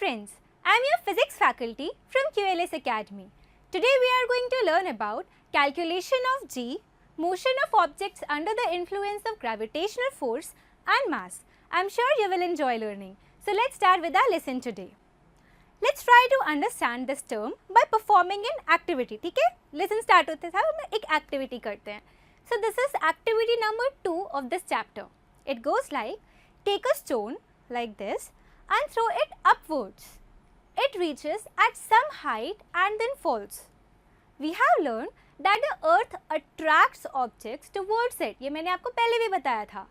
friends, I am your physics faculty from QLS Academy. Today we are going to learn about calculation of g, motion of objects under the influence of gravitational force and mass. I am sure you will enjoy learning. So let's start with our lesson today. Let's try to understand this term by performing an activity. ठीक है? Lesson start होते साथ हम एक activity करते हैं. So this is activity number 2 of this chapter. It goes like, take a stone like this and throw it upwards. It reaches at some height and then falls. We have learned that the earth attracts objects towards it. ये मैंने आपको पहले भी बताया था.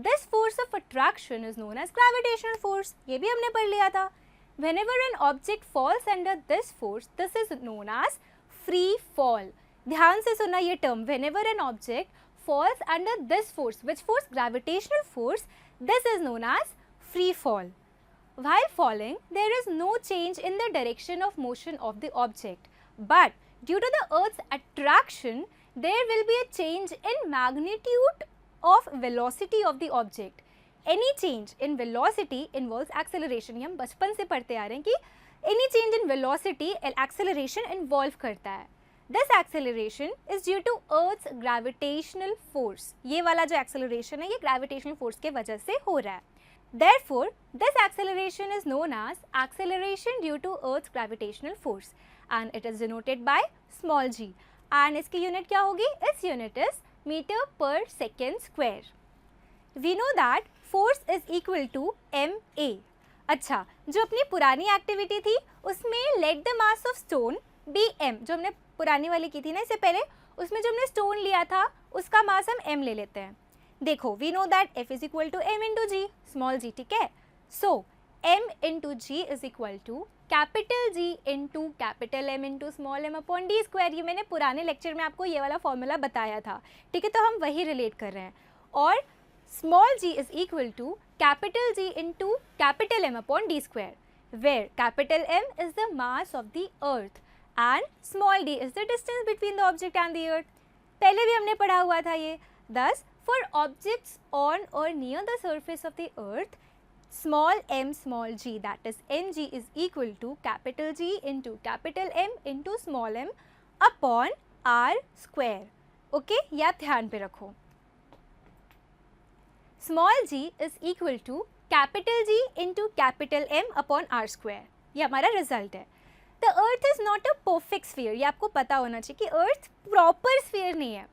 This force of attraction is known as gravitational force. ये भी हमने पढ़ लिया था. Whenever an object falls under this force, this is known as free fall. ध्यान से सुना ये term. Whenever an object falls under this force, which force? Gravitational force. This is known as free fall. While falling, there is no change in the direction of motion of the object. But due to the Earth's attraction, there will be a change in magnitude of velocity of the object. Any change in velocity involves acceleration. ये हम बचपन से पढ़ते आ रहे हैं कि any change in velocity acceleration involve करता है. This acceleration is due to Earth's gravitational force. ये वाला जो acceleration है ये gravitational force के वजह से हो रहा है. Therefore, this acceleration is known as acceleration due to Earth's gravitational force and it is denoted by small g. And इसकी unit क्या होगी? its unit is meter per second square. We know that force is equal to ma. अच्छा, जो अपनी पुरानी activity थी उसमें let the mass of stone be m. जो हमने पुरानी वाली की थी ना इससे पहले, उसमें जो हमने स्टोन लिया था उसका मास हम m ले लेते हैं. देखो, we know that F is equal to m into g, small g, ठीक है. So, m into g is equal to capital G into capital M into small m upon d square. ये मैंने पुराने lecture में आपको ये वाला formula बताया था, ठीक है. तो हम वही रिलेट कर रहे हैं. और small g is equal to capital G into capital M upon d square, where capital M is the mass of the earth and small d is the distance between the object and the earth. पहले भी हमने पढ़ा हुआ था ये. Thus, for objects on or near the surface of the earth, small m small g, that is mg, is equal to capital G into capital M into small m upon r square. Okay, ये आप ध्यान पे रखो. Small g is equal to capital G into capital M upon r square. ये हमारा result है. The earth is not a perfect sphere. ये आपको पता होना चाहिए कि earth proper sphere नहीं है.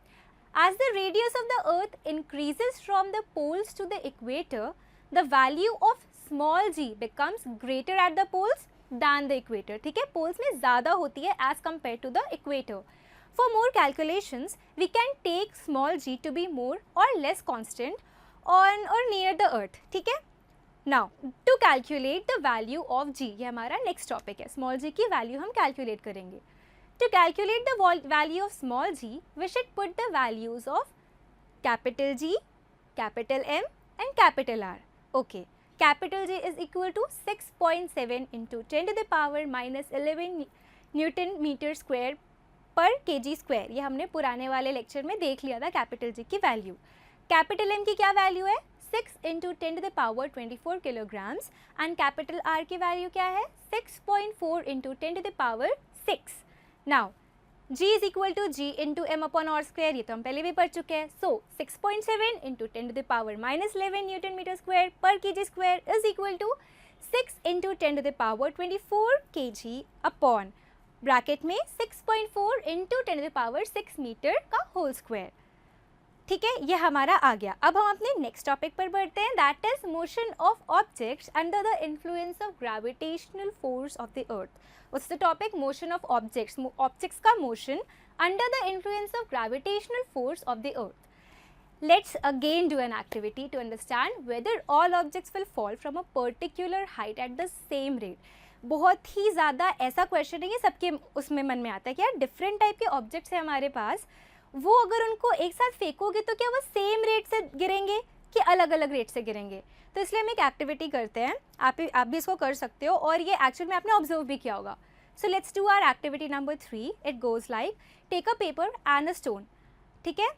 As the radius of the earth increases from the poles to the equator, the value of small g becomes greater at the poles than the equator. ठीक है, poles में ज़्यादा होती है as compared to the equator. For more calculations, we can take small g to be more or less constant on or near the earth. ठीक है. Now, to calculate the value of g, ये हमारा next topic है. Small g की value हम calculate करेंगे. To calculate the value of small g, we should put the values of capital G, capital M and capital R. Okay, capital G is equal to 6.7 into 10 to the power minus 11 Newton meter square per kg square. ये हमने पुराने वाले lecture में देख लिया था capital G की value. capital M की क्या वैल्यू है? 6 into 10 to the power 24 kilograms and capital R की वैल्यू क्या है? 6.4 into 10 to the power 6. Now, g is equal to g into m upon r square. ये तो हम पहले भी पढ़ चुके हैं. So, 6.7 into 10 to the power minus 11 Newton meter square per kg square is equal to 6 into 10 to the power 24 kg upon bracket में 6.4 into 10 to the power 6 meter का whole square. ठीक है, ये हमारा आ गया. अब हम अपने नेक्स्ट टॉपिक पर बढ़ते हैं. That is motion of objects under the influence of gravitational force of the earth. What's the topic? Motion of objects. Objects का motion under the influence of gravitational force of the earth. Let's again do an activity to understand whether all objects will fall from a particular height at the same rate. बहुत ही ज़्यादा ऐसा question है, ये सबके उसमें मन में आता है कि यार डिफरेंट टाइप के ऑब्जेक्ट्स हैं हमारे पास, वो अगर उनको एक साथ फेंकोगे तो क्या वो सेम रेट से गिरेंगे कि अलग अलग रेट से गिरेंगे. तो इसलिए हम एक एक्टिविटी करते हैं. आप भी इसको कर सकते हो और ये एक्चुअल में आपने ऑब्जर्व भी किया होगा. So let's do our activity number 3. It goes like, take a paper and a stone. ठीक है,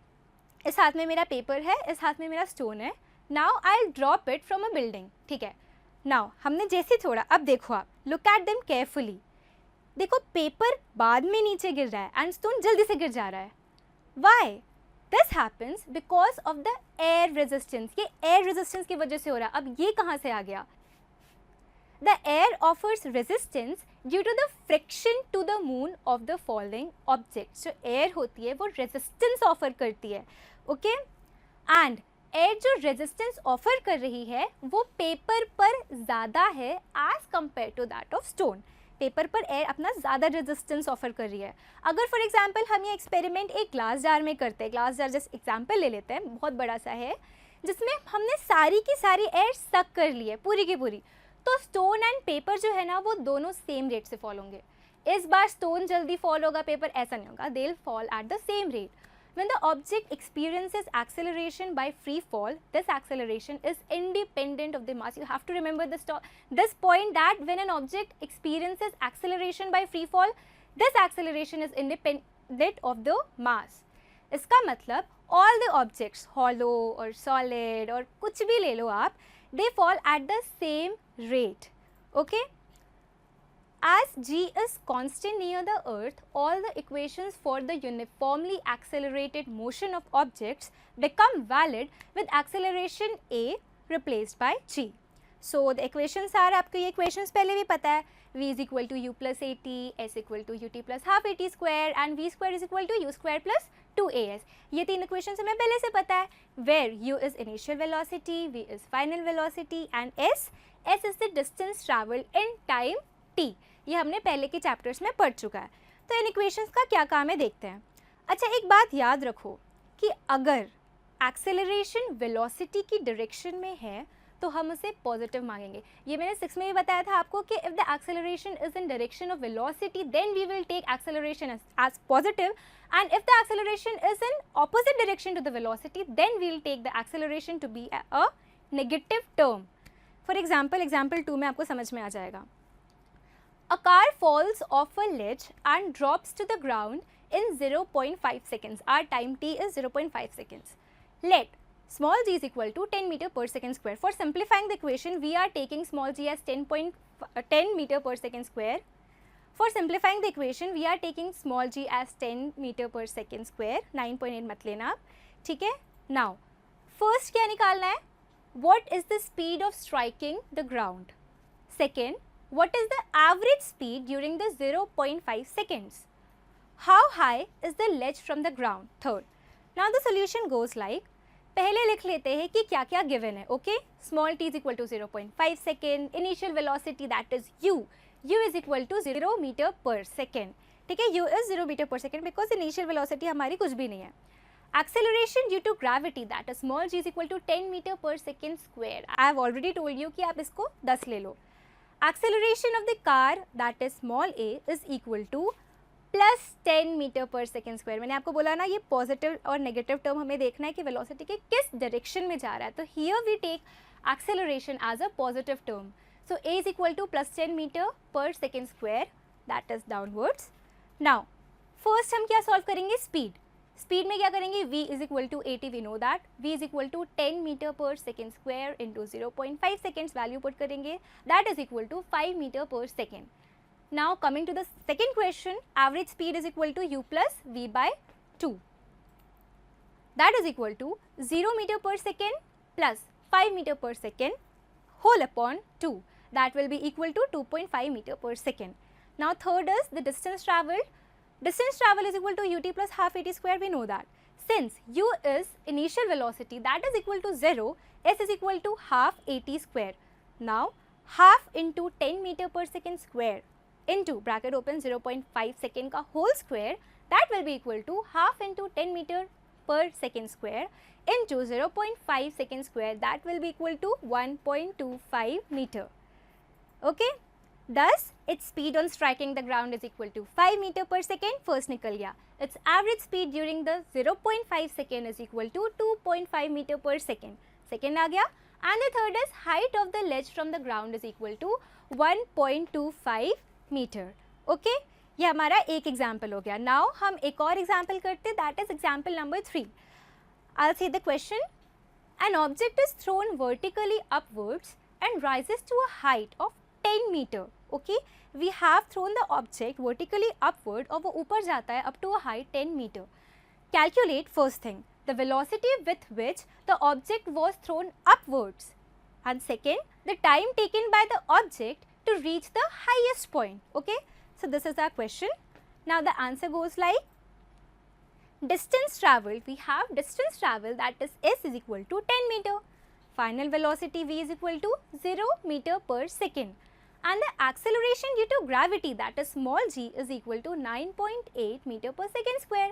इस हाथ में मेरा पेपर है, इस हाथ में मेरा स्टोन है. Now I drop it from a building. ठीक है, नाउ हमने जैसे थोड़ा, अब देखो आप, लुक एट देम केयरफुली. देखो पेपर बाद में नीचे गिर रहा है एंड स्टोन जल्दी से गिर जा रहा है. Why? This happens because of the air resistance. ये एयर रेजिस्टेंस की वजह से हो रहा है. अब ये कहाँ से आ गया? The air offers resistance due to the friction to the moon of the following objects. जो एयर होती है वो रेजिस्टेंस ऑफर करती है. ओके, एंड एयर जो रेजिस्टेंस ऑफर कर रही है वो पेपर पर ज़्यादा है as compare to that of stone. Paper पर एयर अपना ज़्यादा रेजिस्टेंस ऑफर कर रही है. अगर फॉर एग्जांपल हम ये एक्सपेरिमेंट एक ग्लास जार में करते हैं, ग्लास जार जैसे एग्जांपल ले लेते हैं, बहुत बड़ा सा है, जिसमें हमने सारी की सारी एयर सक कर ली है पूरी की पूरी, तो स्टोन एंड पेपर जो है ना वो दोनों सेम रेट से फॉल होंगे. इस बार स्टोन जल्दी फॉल होगा, पेपर ऐसा नहीं होगा. They will fall at the same rate. When the object experiences acceleration by free fall, this acceleration is independent of the mass. You have to remember this point, that when an object experiences acceleration by free fall, this acceleration is independent of the mass. इसका मतलब all the objects, hollow or solid or कुछ भी ले लो आप, they fall at the same rate. Okay? As g is constant near the earth, all the equations for the uniformly accelerated motion of objects become valid with acceleration a replaced by g. So the equations are, आपको ये equations पहले भी पता है, v is equal to u plus at, s equal to ut plus half at square and v square is equal to u square plus 2as. ये तीन equations हमें पहले से पता है, where u is initial velocity, v is final velocity and s is the distance travelled in time t. ये हमने पहले के चैप्टर्स में पढ़ चुका है. तो इन इक्वेशंस का क्या काम है देखते हैं. अच्छा, एक बात याद रखो कि अगर एक्सेलरेशन वेलोसिटी की डायरेक्शन में है तो हम उसे पॉजिटिव मांगेंगे. ये मैंने 6 में भी बताया था आपको कि if the acceleration is in direction of velocity then we will take acceleration as positive, and if the acceleration is in opposite direction to the velocity then we will take the acceleration to be a negative term. For example 2 में आपको समझ में आ जाएगा. A car falls off a ledge and drops to the ground in 0.5 seconds. Our time t is 0.5 seconds. Let small g is equal to 10 meter per second square. For simplifying the equation, we are taking small g as 10 meter per second square. For simplifying the equation, we are taking small g as 10 meter per second square. 9.8 मत लेना आप, ठीक है. Now, first क्या निकालना है? What is the speed of striking the ground? Second, what is the average speed during the 0.5 seconds? How high is the ledge from the ground? Third, now the solution goes like, पहले लिख लेते हैं कि क्या क्या given है. Okay, small t is equal to 0.5 second, initial velocity that is u is equal to 0 meter per second. ठीक है, u is 0 meter per second because initial velocity हमारी कुछ भी नहीं है. Acceleration due to gravity that is small g is equal to 10 meter per second square. I have already told you कि आप इसको 10 ले लो. Acceleration of the car that is small a is equal to plus 10 meter per second square. मैंने आपको बोला ना ये positive और नेगेटिव टर्म हमें देखना है कि वेलोसिटी के किस डायरेक्शन में जा रहा है. तो here we take acceleration as a positive term. So a is equal to plus 10 meter per second square, that is downwards. Now first हम क्या सॉल्व करेंगे? स्पीड में क्या करेंगे? v is equal to at, we know that. v is equal to 10 meter per second square into 0.5 seconds value put करेंगे, that is equal to 5 meter per second. Now coming to the second question, average speed is equal to u plus v by 2. That is equal to 0 meter per second plus 5 meter per second whole upon 2. That will be equal to 2.5 meter per second. Now third is the distance travelled. Distance travel is equal to ut plus half at square, we know that. Since u is initial velocity that is equal to 0, s is equal to half at square. Now half into 10 meter per second square into bracket open 0.5 second का whole square, that will be equal to half into 10 meter per second square into 0.5 second square, that will be equal to 1.25 meter. Okay. Thus, its speed on striking the ground is equal to 5 meter per second. First निकल गया. Its average speed during the 0.5 second is equal to 2.5 meter per second. Second आ गया. And the third is height of the ledge from the ground is equal to 1.25 meter. Okay? ये हमारा एक example हो गया. Now हम एक और example करते, that is example number 3. I'll say the question. An object is thrown vertically upwards and rises to a height of 10 meter Okay, we have thrown the object vertically upward और वो ऊपर जाता है up to a height 10 meter. Calculate first thing the velocity with which the object was thrown upwards, and second the time taken by the object to reach the highest point. Okay, so this is our question. Now the answer goes like distance traveled. We have distance traveled, that is s is equal to 10 meter. Final velocity v is equal to 0 meter per second. And the acceleration due to gravity, that is small g, is equal to 9.8 meter per second square.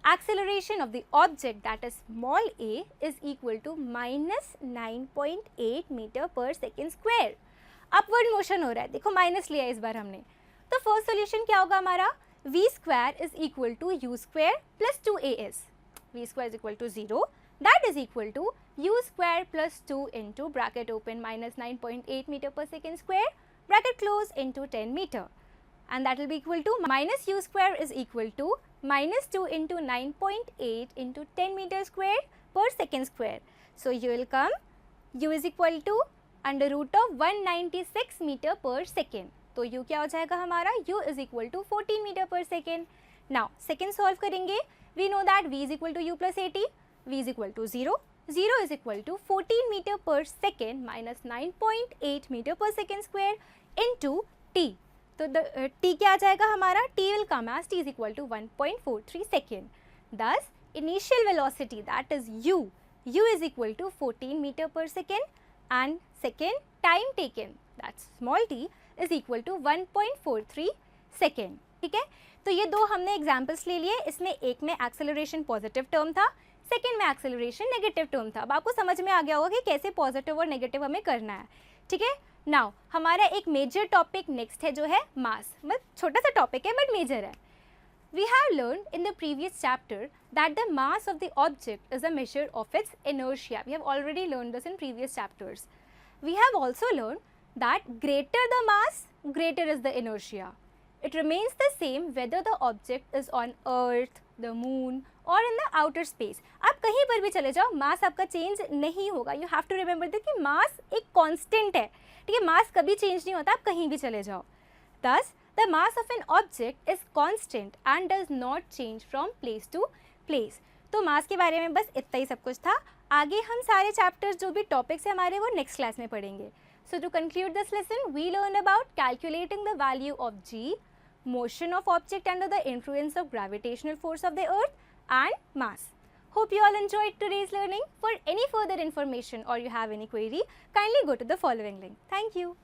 Acceleration of the object, that is small a, is equal to minus 9.8 meter per second square. Upward motion हो रहा है, देखो minus लिया इस बार हमने. तो first solution क्या होगा हमारा, v square is equal to u square plus 2as. v square is equal to 0, that is equal to u square plus 2 into bracket open minus 9.8 meter per second square bracket close into 10 meter, and that will be equal to minus u square is equal to minus 2 into 9.8 into 10 meter square per second square. So you will come u is equal to under root of 196 meter per second. तो u क्या हो जाएगा हमारा, u is equal to 14 meter per second. Now second solve करेंगे, we know that v is equal to u plus 80, v is equal to 0, 0 is equal to 14 meter per second minus 9.8 meter per second square into t. तो t क्या आ जाएगा हमारा, t will come as t is equal to 1.43 second. Thus initial velocity, that is u is equal to 14 meter per second, and second time taken, that's small t, is equal to 1.43 second. ठीक है, तो ये दो हमने examples ले लिए. इसमें एक में एक्सेलरेशन पॉजिटिव टर्म था, सेकेंड में एक्सेलरेशन नेगेटिव टर्म था. अब आपको समझ में आ गया होगा कि कैसे पॉजिटिव और नेगेटिव हमें करना है. ठीक है, नाउ हमारा एक मेजर टॉपिक नेक्स्ट है जो है मास. मतलब छोटा सा टॉपिक है बट मेजर है. We have learned in the previous chapter that the mass of the object is a measure of its inertia. We have already learned this in previous chapters. We have also learned that greater the mass, greater is the inertia. It remains the same whether the object is on earth, the moon or in the outer space. आप कहीं पर भी चले जाओ, mass आपका change नहीं होगा. You have to remember that कि mass एक constant है. ठीक है, mass कभी change नहीं होता, आप कहीं भी चले जाओ. Thus, the mass of an object is constant and does not change from place to place. तो mass के बारे में बस इतना ही सब कुछ था. आगे हम सारे chapters जो भी topics हैं हमारे वो next class में पढ़ेंगे. So to conclude this lesson, we learned about calculating the value of g, motion of object under the influence of gravitational force of the earth, and mass. Hope you all enjoyed today's learning. For any further information or you have any query, kindly go to the following link. Thank you.